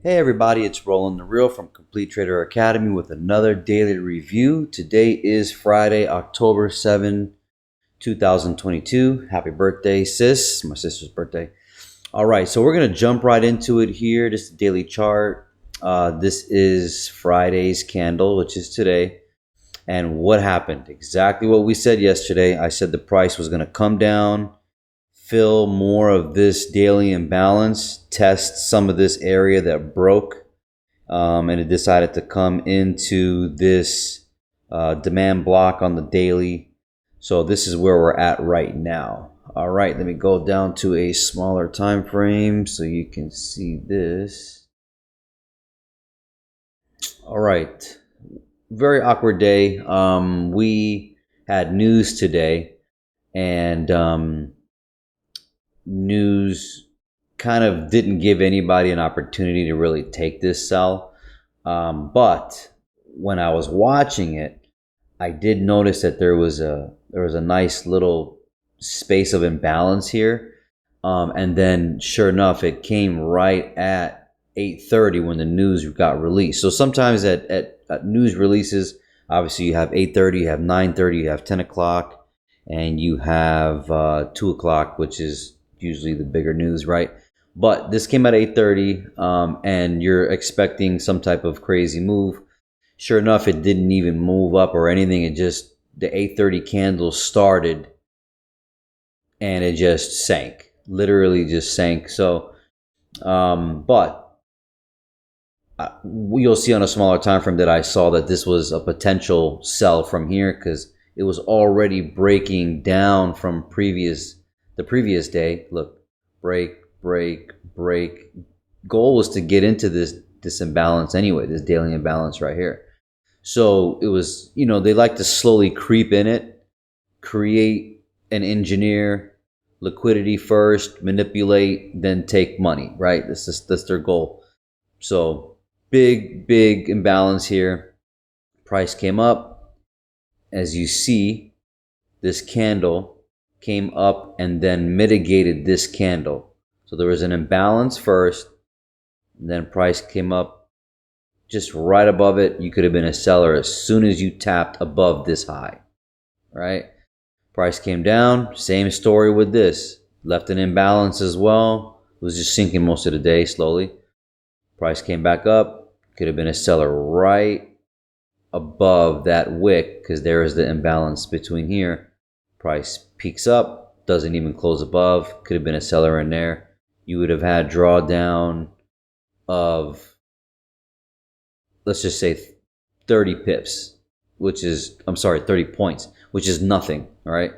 Hey everybody, it's Roland the Real from Complete Trader Academy with another daily review. Today is Friday, October 7, 2022. Happy birthday, sis. My sister's birthday. All right, so we're going to jump right into it here. Just a daily chart. This is Friday's candle, which is today. And what happened? Exactly what we said yesterday. I said the price was going to come down, fill more of this daily imbalance, test some of this area that broke, and it decided to come into this demand block on the daily. So this is where we're at right now. All right, let me go down to a smaller time frame so you can see this. All right, very awkward day. We had news today, and news kind of didn't give anybody an opportunity to really take this sell. But when I was watching it, I did notice that there was a nice little space of imbalance here. And then sure enough, it came right at 8:30 when the news got released. So sometimes at news releases, obviously you have 8:30, you have 9:30, you have 10 o'clock, and you have 2 o'clock, which is usually the bigger news, right? But this came at 8:30, and you're expecting some type of crazy move. Sure enough, it didn't even move up or anything. It just, the 8:30 candle started and it just sank, literally just sank. So, but you'll see on a smaller time frame that I saw that this was a potential sell from here because it was already breaking down from the previous day. Look, break, break, break. Goal was to get into this imbalance anyway, this daily imbalance right here. So it was, they like to slowly creep in it, create and engineer liquidity first, manipulate, then take money, right? That's their goal. So big imbalance here. Price came up. As you see, this candle came up and then mitigated this candle. So there was an imbalance first, and then price came up just right above it. You could have been a seller as soon as you tapped above this high, right? Price came down, same story with this. Left an imbalance as well. It was just sinking most of the day slowly. Price came back up, could have been a seller right above that wick because there is the imbalance between here. Price peaks up, doesn't even close above, could have been a seller in there. You would have had drawdown of, let's just say 30 pips, which is, I'm sorry, 30 points, which is nothing, all right?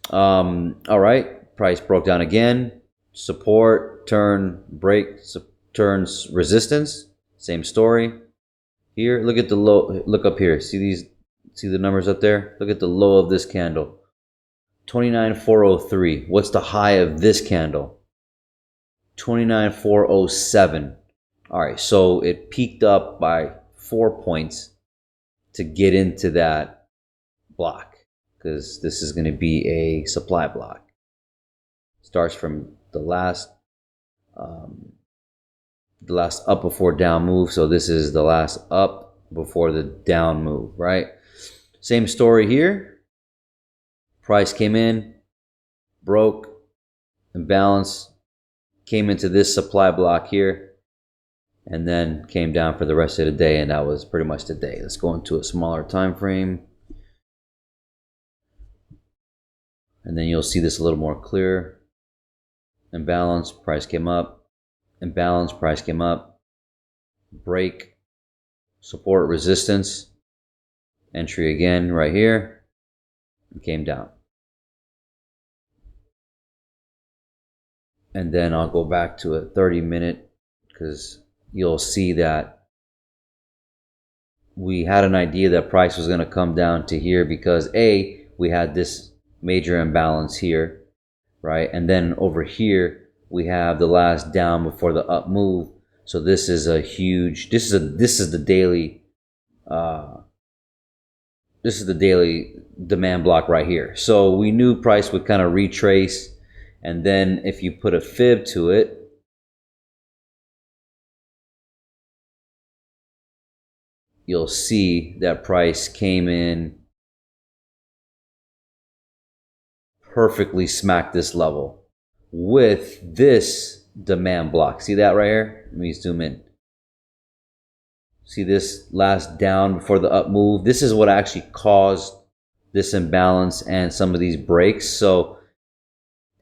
All right, price broke down again, support, turn, break, turns resistance, same story. Here, look at the low, look up here, see the numbers up there? Look at the low of this candle, 29,403. What's the high of this candle? 29,407. All right, so it peaked up by 4 points to get into that block because this is going to be a supply block. Starts from the last up before down move. So this is the last up before the down move, right? Same story here. Price came in, broke, imbalance, came into this supply block here, and then came down for the rest of the day, and that was pretty much the day. Let's go into a smaller time frame, and then you'll see this a little more clear. Imbalance, price came up, imbalance, price came up, break, support, resistance, entry again right here, and came down. And then I'll go back to a 30-minute because you'll see that we had an idea that price was going to come down to here because we had this major imbalance here, right? And then over here we have the last down before the up move. So this is a huge, this is the daily demand block right here. So we knew price would kind of retrace, and then if you put a fib to it, you'll see that price came in, perfectly smacked this level with this demand block. See that right here? Let me zoom in. See this last down before the up move? This is what actually caused this imbalance and some of these breaks. So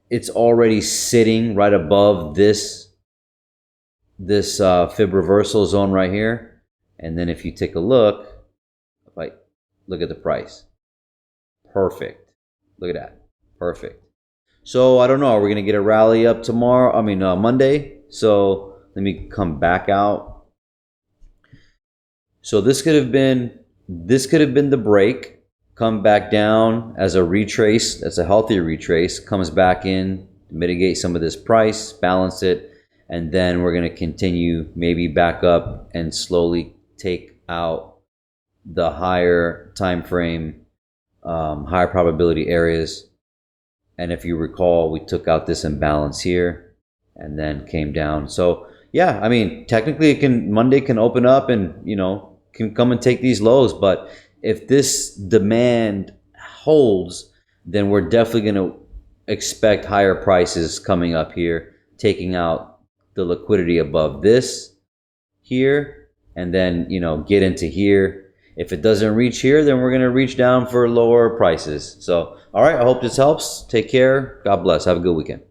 it's already sitting right above this fib reversal zone right here. And then if you take a look, if I look at the price, perfect. Look at that, perfect. So I don't know, are we gonna get a rally up tomorrow? I mean Monday. So let me come back out. So this could have been the break. Come back down as a retrace. That's a healthy retrace. Comes back in, mitigate some of this price, balance it, and then we're going to continue maybe back up and slowly take out the higher time frame, higher probability areas. And if you recall, we took out this imbalance here and then came down. So yeah, I mean, technically Monday can open up and, can come and take these lows, but if this demand holds, then we're definitely going to expect higher prices coming up here, taking out the liquidity above this here, and then, get into here. If it doesn't reach here, then we're going to reach down for lower prices. So, all right, I hope this helps. Take care. God bless. Have a good weekend.